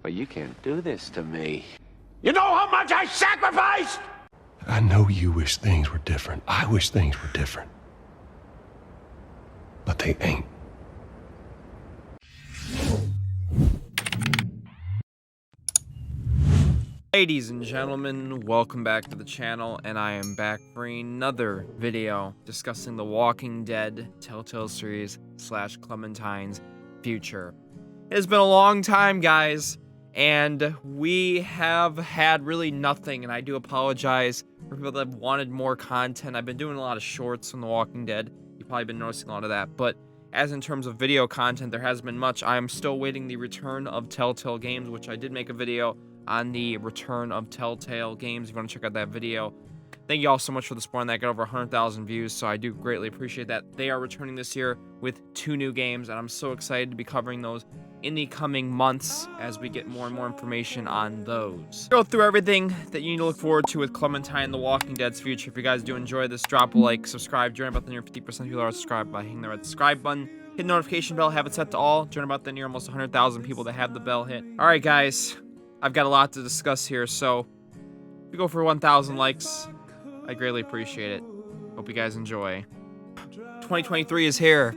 But you can't do this to me. You know how much I sacrificed? I know you wish things were different. I wish things were different. But they ain't. Ladies and gentlemen, welcome back to the channel, and I am back for another video discussing the Walking Dead Telltale series / Clementine's future. It has been a long time, guys, and we have had really nothing, and I do apologize for people that have wanted more content. I've been doing a lot of shorts on the Walking Dead. You've probably been noticing a lot of that, but as in terms of video content, there hasn't been much. I am still waiting the return of Telltale Games, which I did make a video on the return of Telltale Games. If you want to check out that video, thank you all so much for the support on that. Got over 100,000 views, so I do greatly appreciate that. They are returning this year with 2 new games, and I'm so excited to be covering those in the coming months as we get more and more information on those. Go through everything that you need to look forward to with Clementine the Walking Dead's future. If you guys do enjoy this, drop a like, subscribe, join about the near 50% of people are subscribed by hitting the red subscribe button. Hit the notification bell, have it set to all. Join about the near almost 100,000 people that have the bell hit. Alright guys, I've got a lot to discuss here, so if you go for 1,000 likes, I greatly appreciate it. Hope you guys enjoy. 2023 is here,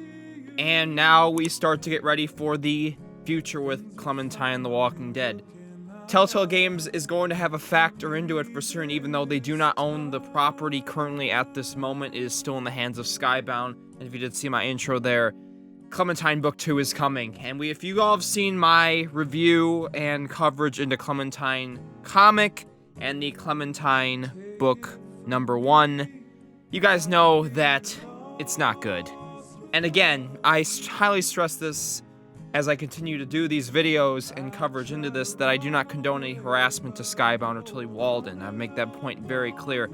and now we start to get ready for the future with Clementine the Walking Dead. Telltale Games is going to have a factor into it for certain, even though they do not own the property currently at this moment. It is still in the hands of Skybound, and if you did see my intro there, Clementine Book 2 is coming, and if you all have seen my review and coverage into Clementine comic and the Clementine Book One, you guys know that it's not good. And again, I highly stress this as I continue to do these videos and coverage into this, that I do not condone any harassment to Skybound or Tilly Walden. I make that point very clear.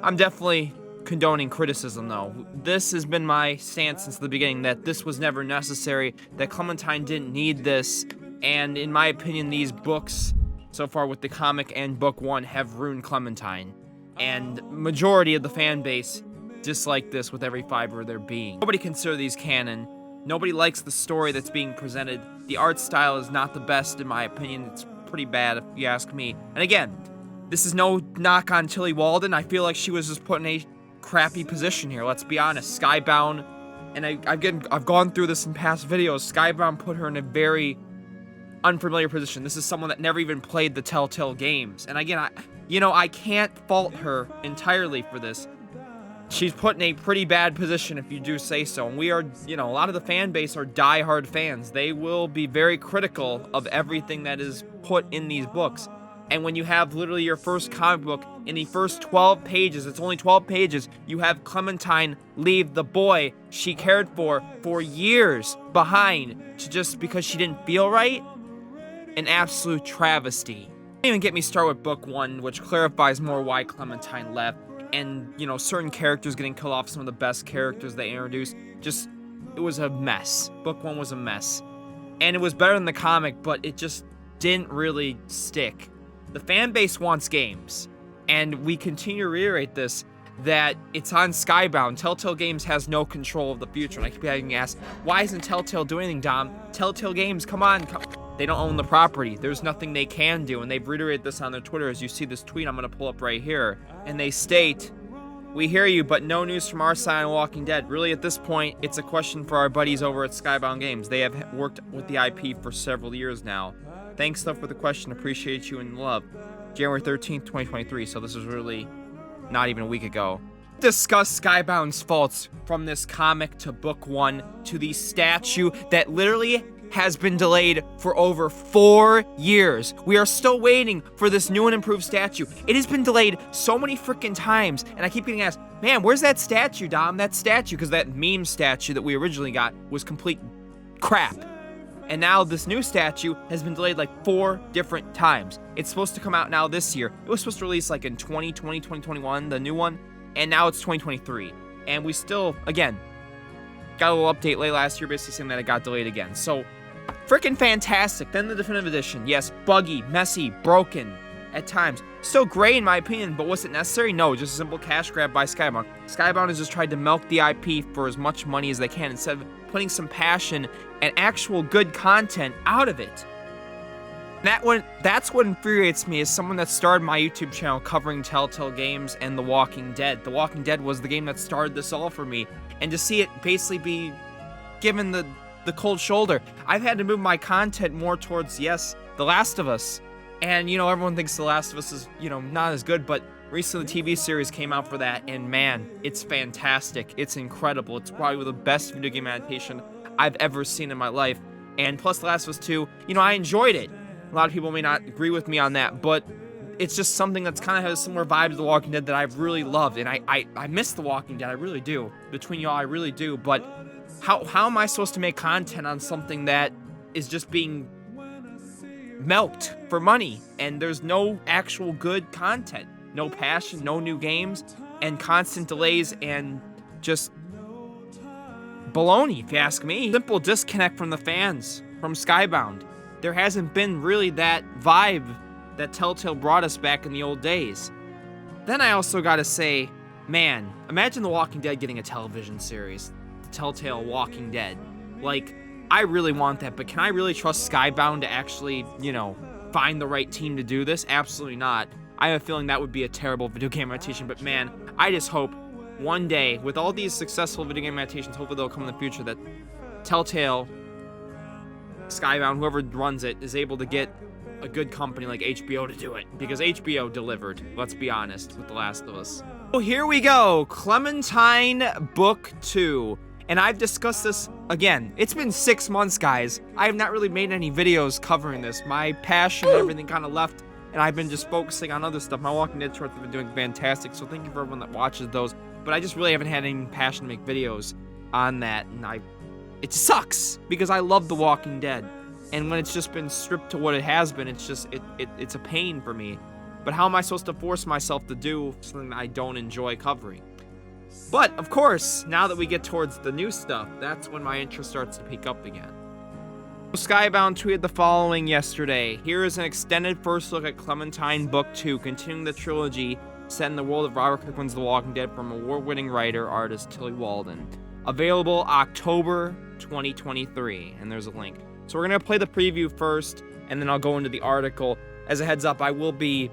I'm definitely condoning criticism, though. This has been my stance since the beginning, that this was never necessary, that Clementine didn't need this, and in my opinion, these books, so far with the comic and Book One, have ruined Clementine. And majority of the fan base dislike this with every fiber of their being. Nobody consider these canon. Nobody likes the story that's being presented. The art style is not the best, in my opinion. It's pretty bad, if you ask me. And again, this is no knock on Tilly Walden. I feel like she was just put in a crappy position here, let's be honest. Skybound, and I've gone through this in past videos, Skybound put her in a very unfamiliar position. This is someone that never even played the Telltale Games. And again, I can't fault her entirely for this. She's put in a pretty bad position, if you do say so. And we are, a lot of the fan base are diehard fans. They will be very critical of everything that is put in these books. And when you have literally your first comic book, in the first 12 pages, it's only 12 pages, you have Clementine leave the boy she cared for years behind, just because she didn't feel right? An absolute travesty. Don't even get me started with Book One, which clarifies more why Clementine left. And, certain characters getting killed off, some of the best characters they introduced. It was a mess. Book One was a mess. And it was better than the comic, but it just didn't really stick. The fan base wants games, and we continue to reiterate this, that it's on Skybound. Telltale Games has no control of the future, and I keep getting asked, why isn't Telltale doing anything, Dom? Telltale Games, come on. They don't own the property. There's nothing they can do, and they've reiterated this on their Twitter. As you see this tweet I'm going to pull up right here, and they state, "We hear you, but no news from our side on Walking Dead." Really, at this point, it's a question for our buddies over at Skybound Games. They have worked with the IP for several years now. Thanks, though, for the question. Appreciate you and love. January 13th, 2023, so this was really not even a week ago. Discuss Skybound's faults from this comic to Book One to the statue that literally has been delayed for over 4 years. We are still waiting for this new and improved statue. It has been delayed so many freaking times, and I keep getting asked, man, where's that statue, Dom? That statue, because that meme statue that we originally got was complete crap. And now this new statue has been delayed like 4 different times. It's supposed to come out now this year. It was supposed to release like in 2020, 2021, the new one, and now it's 2023. And we still, again, got a little update late last year basically saying that it got delayed again. So, freaking fantastic. Then the definitive edition. Yes, buggy, messy, broken at times. Still great in my opinion, but was it necessary? No, just a simple cash grab by Skybound. Skybound has just tried to milk the IP for as much money as they can instead of putting some passion and actual good content out of it. That's what infuriates me as someone that started my YouTube channel covering Telltale Games and The Walking Dead. The Walking Dead was the game that started this all for me, and to see it basically be given the cold shoulder. I've had to move my content more towards, yes, The Last of Us, and everyone thinks The Last of Us is not as good, but recently the TV series came out for that, and man, it's fantastic. It's incredible. It's probably the best video game adaptation I've ever seen in my life. And plus The Last of Us 2, I enjoyed it. A lot of people may not agree with me on that, but it's just something that's kind of has a similar vibe to The Walking Dead that I've really loved, and I miss The Walking Dead, I really do. Between y'all, I really do, but how am I supposed to make content on something that is just being milked for money, and there's no actual good content, no passion, no new games, and constant delays, and just baloney, if you ask me. Simple disconnect from the fans, from Skybound. There hasn't been really that vibe that Telltale brought us back in the old days. Then I also gotta say, man, imagine The Walking Dead getting a television series. The Telltale Walking Dead. Like, I really want that, but can I really trust Skybound to actually, find the right team to do this? Absolutely not. I have a feeling that would be a terrible video game adaptation, but man, I just hope one day, with all these successful video game adaptations, hopefully they'll come in the future, that Telltale, Skybound, whoever runs it, is able to get a good company like HBO to do it, because HBO delivered, let's be honest, with The Last of Us. So here we go, Clementine Book 2, and I've discussed this, again, it's been 6 months, guys. I have not really made any videos covering this. My passion and everything kind of left, and I've been just focusing on other stuff. My Walking Dead shorts have been doing fantastic, so thank you for everyone that watches those, but I just really haven't had any passion to make videos on that, and it sucks, because I love The Walking Dead, and when it's just been stripped to what it has been, it's just, it's a pain for me. But how am I supposed to force myself to do something that I don't enjoy covering? But, of course, now that we get towards the new stuff, that's when my interest starts to pick up again. Skybound tweeted the following yesterday. Here is an extended first look at Clementine Book 2, continuing the trilogy set in the world of Robert Kirkman's The Walking Dead from award-winning writer-artist Tilly Walden. Available October 2023, and there's a link. So we're going to play the preview first, and then I'll go into the article. As a heads up, I will be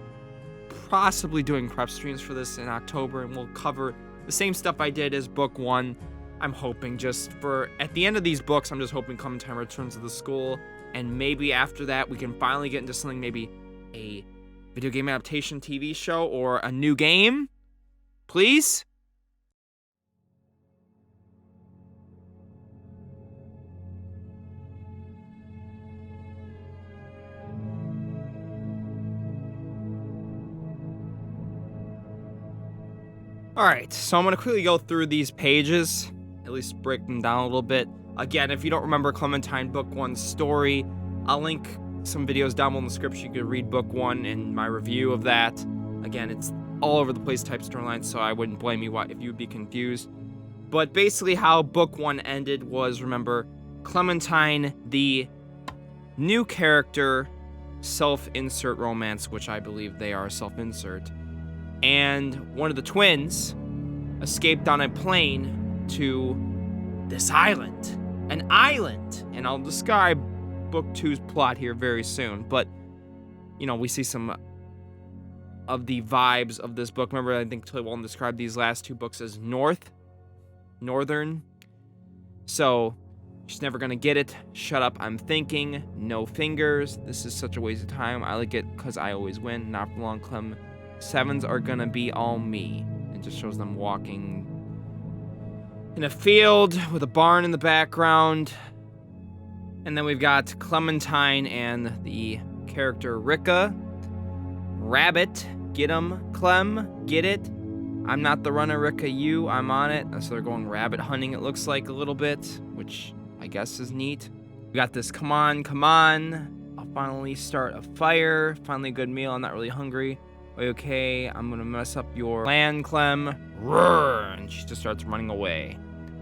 possibly doing prep streams for this in October, and we'll cover the same stuff I did as Book 1. I'm hoping just for, at the end of these books, I'm just hoping Clementine returns to the school, and maybe after that, we can finally get into something, maybe a video game adaptation TV show, or a new game. Please? Alright, so I'm going to quickly go through these pages, at least break them down a little bit. Again, if you don't remember Clementine Book One's story, I'll link some videos down below in the description. You can read Book One and my review of that. Again, it's all over the place type storyline, so I wouldn't blame you if you would be confused. But basically how Book One ended was, remember, Clementine, the new character, self-insert romance, which I believe they are self-insert, and one of the twins escaped on a plane to this island. An island! And I'll describe Book 2's plot here very soon, but, we see some of the vibes of this book. Remember, I think Tilly Walden described these last two books as northern. So, she's never gonna get it. Shut up, I'm thinking. No fingers. This is such a waste of time. I like it because I always win. Not for long, Clem. Sevens are gonna be all me. It just shows them walking in a field with a barn in the background. And then we've got Clementine and the character Ricka. Rabbit, get 'em, Clem, get it? I'm not the runner, Ricka, you, I'm on it. So they're going rabbit hunting, it looks like, a little bit, which I guess is neat. We got this, come on, I'll finally start a fire, finally a good meal, I'm not really hungry. Okay, I'm gonna mess up your plan, Clem. Roar! And she just starts running away.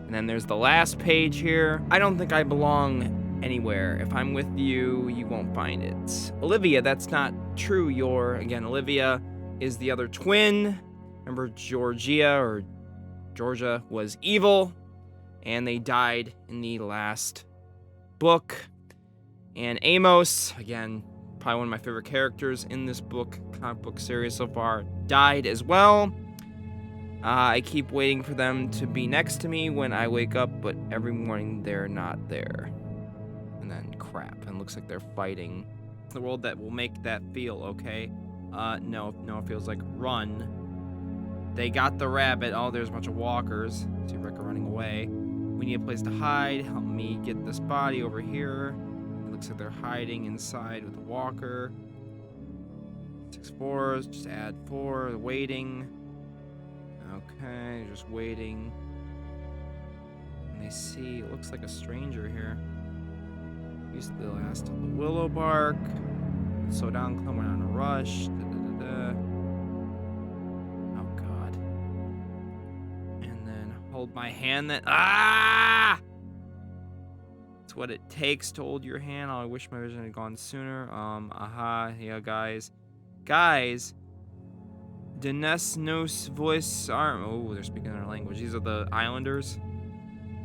And then there's the last page here. I don't think I belong anywhere. If I'm with you, you won't find it. Olivia, that's not true. Olivia is the other twin. Remember, Georgia was evil, and they died in the last book. And Amos, again, probably one of my favorite characters in this comic book series so far, died as well. I keep waiting for them to be next to me when I wake up, but every morning they're not there. And then crap, and looks like they're fighting. The world that will make that feel, okay? No, it feels like run. They got the rabbit. Oh, there's a bunch of walkers. See Rekka running away. We need a place to hide. Help me get this body over here. It looks like they're hiding inside with the walker. 6 4s, just add 4, waiting. Okay, just waiting. And they see, it looks like a stranger here. Use the last of the willow bark. Slow down, Clem, we're not in a rush. Oh god. And then hold my hand then. Ah! It's what it takes to hold your hand. Oh, I wish my vision had gone sooner. Yeah, guys. Guys. Dines nos voice arm. Oh, they're speaking their language. These are the islanders.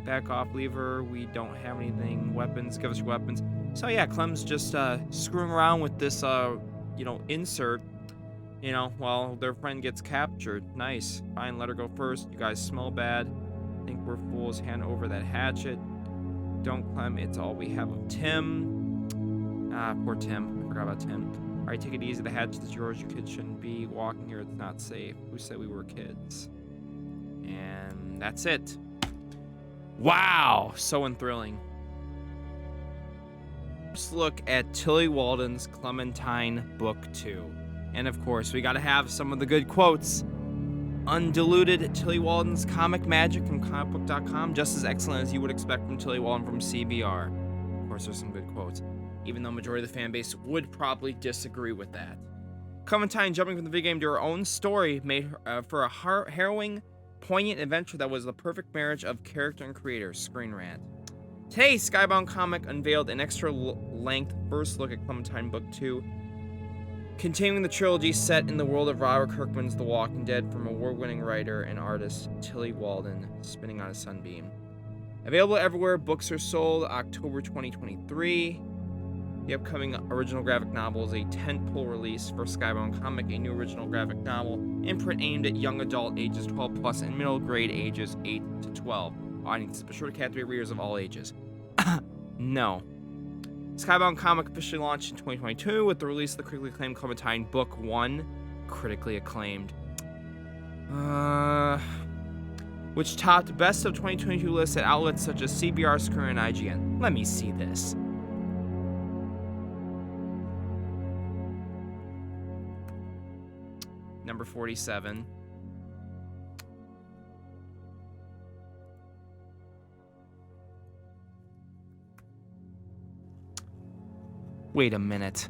Back off, lever. We don't have anything. Weapons. Give us your weapons. So yeah, Clem's just screwing around with this, insert. While their friend gets captured. Nice. Fine, let her go first. You guys smell bad. Think we're fools. Hand over that hatchet. Don't, Clem. It's all we have of Tim. Poor Tim. I forgot about Tim. Alright, take it easy. The hatchet is yours. Your kids shouldn't be walking here. It's not safe. Who said we were kids? And that's it. Wow! So enthralling. Let's look at Tilly Walden's Clementine Book 2. And of course, we gotta have some of the good quotes. Undiluted Tilly Walden's comic magic from comicbook.com, just as excellent as you would expect from Tilly Walden from CBR. Of course, there's some good quotes, even though majority of the fan base would probably disagree with that. Clementine, jumping from the video game to her own story, made her, for a harrowing, poignant adventure that was the perfect marriage of character and creator. Screen Rant. Today, Skybound Comic unveiled an extra-length first look at Clementine Book 2, continuing the trilogy set in the world of Robert Kirkman's The Walking Dead from award-winning writer and artist Tilly Walden, spinning on a sunbeam. Available everywhere books are sold, October 2023. The upcoming original graphic novel is a tentpole release for Skybound Comic, a new original graphic novel in print aimed at young adult ages 12 plus and middle grade ages 8 to 12. Audiences, but sure to captivate readers of all ages. No. Skybound Comic officially launched in 2022 with the release of the critically acclaimed Clementine Book One, critically acclaimed, which topped best of 2022 lists at outlets such as CBR, Screen, and IGN. Let me see this. Number 47. Wait a minute.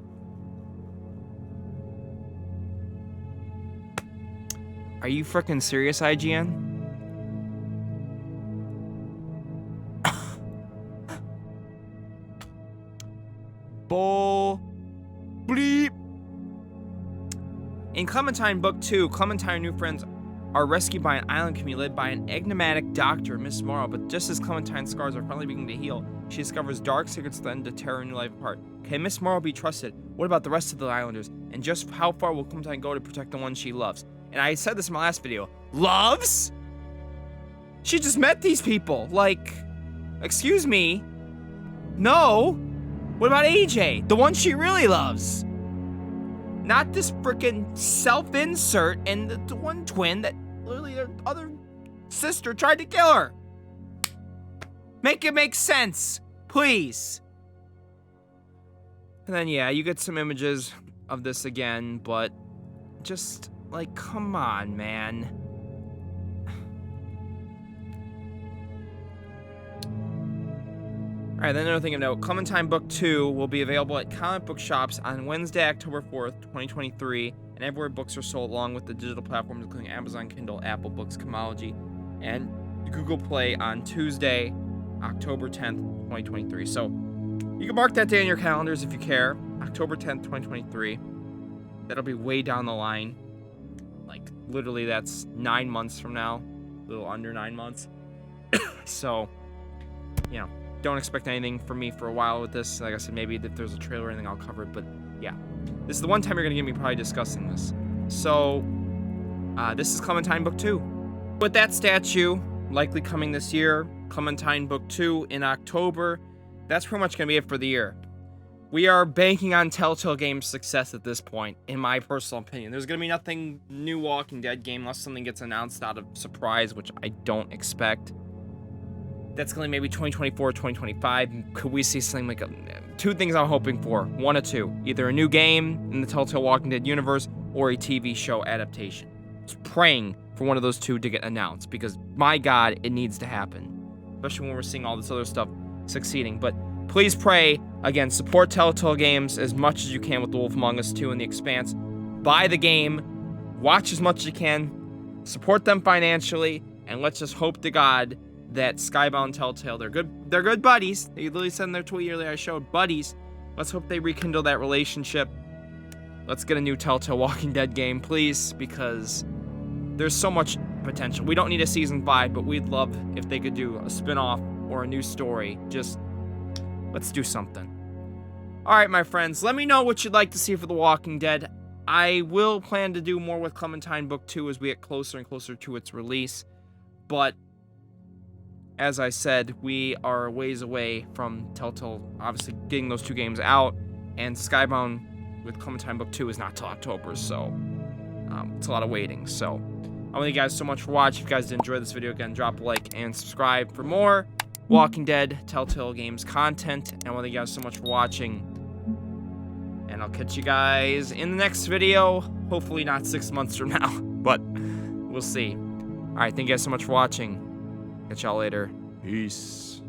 Are you frickin' serious, IGN? Bull bleep. In Clementine Book 2, Clementine and her new friends are rescued by an island community led by an enigmatic doctor, Miss Morrow, but just as Clementine's scars are finally beginning to heal, she discovers dark secrets that end to tear her new life apart. Can Miss Morrow be trusted? What about the rest of the islanders? And just how far will Clementine go to protect the ones she loves? And I said this in my last video. Loves? She just met these people. Like, excuse me? No. What about AJ? The one she really loves? Not this frickin' self-insert and the one twin that literally their other sister tried to kill her. Make it make sense, please. And then, yeah, you get some images of this again, but just, like, come on, man. Alright, then another thing of note, Clementine Book 2 will be available at comic book shops on Wednesday, October 4th, 2023, and everywhere books are sold, along with the digital platforms including Amazon Kindle, Apple Books, Comology, and Google Play on Tuesday, October 10th, 2023. So, you can mark that day on your calendars if you care. October 10th, 2023. That'll be way down the line. Like, literally, that's 9 months from now. A little under 9 months. So, you know, don't expect anything from me for a while with this. Like I said, maybe if there's a trailer or anything, I'll cover it. But Yeah. This is the one time you're going to get me probably discussing this. So, this is Clementine Book 2. With that statue likely coming this year, Clementine Book 2 in October, that's pretty much going to be it for the year. We are banking on Telltale Games' success at this point, in my personal opinion. There's going to be nothing new Walking Dead game unless something gets announced out of surprise, which I don't expect. That's going to be maybe 2024, 2025. Could we see something like two things I'm hoping for? One of two. Either a new game in the Telltale Walking Dead universe or a TV show adaptation. Just praying for one of those two to get announced because, my God, it needs to happen. Especially when we're seeing all this other stuff succeeding. But please pray, again, support Telltale Games as much as you can with The Wolf Among Us 2 and The Expanse. Buy the game, watch as much as you can, support them financially, and let's just hope to God that Skybound Telltale, they're good buddies. They literally said in their tweet earlier I showed buddies. Let's hope they rekindle that relationship. Let's get a new Telltale Walking Dead game, please, because there's so much potential. We don't need a season 5, but we'd love if they could do a spinoff or a new story. Just let's do something. Alright, my friends, let me know what you'd like to see for The Walking Dead. I will plan to do more with Clementine Book 2 as we get closer and closer to its release. But as I said, we are a ways away from Telltale obviously getting those two games out, and Skybound with Clementine Book 2 is not till October, so it's a lot of waiting. So I want you guys so much for watching. If you guys did enjoy this video, again, drop a like and subscribe for more Walking Dead Telltale Games content. And I want you guys so much for watching, and I'll catch you guys in the next video, hopefully not 6 months from now, but we'll see. Alright, thank you guys so much for watching. Catch y'all later. Peace.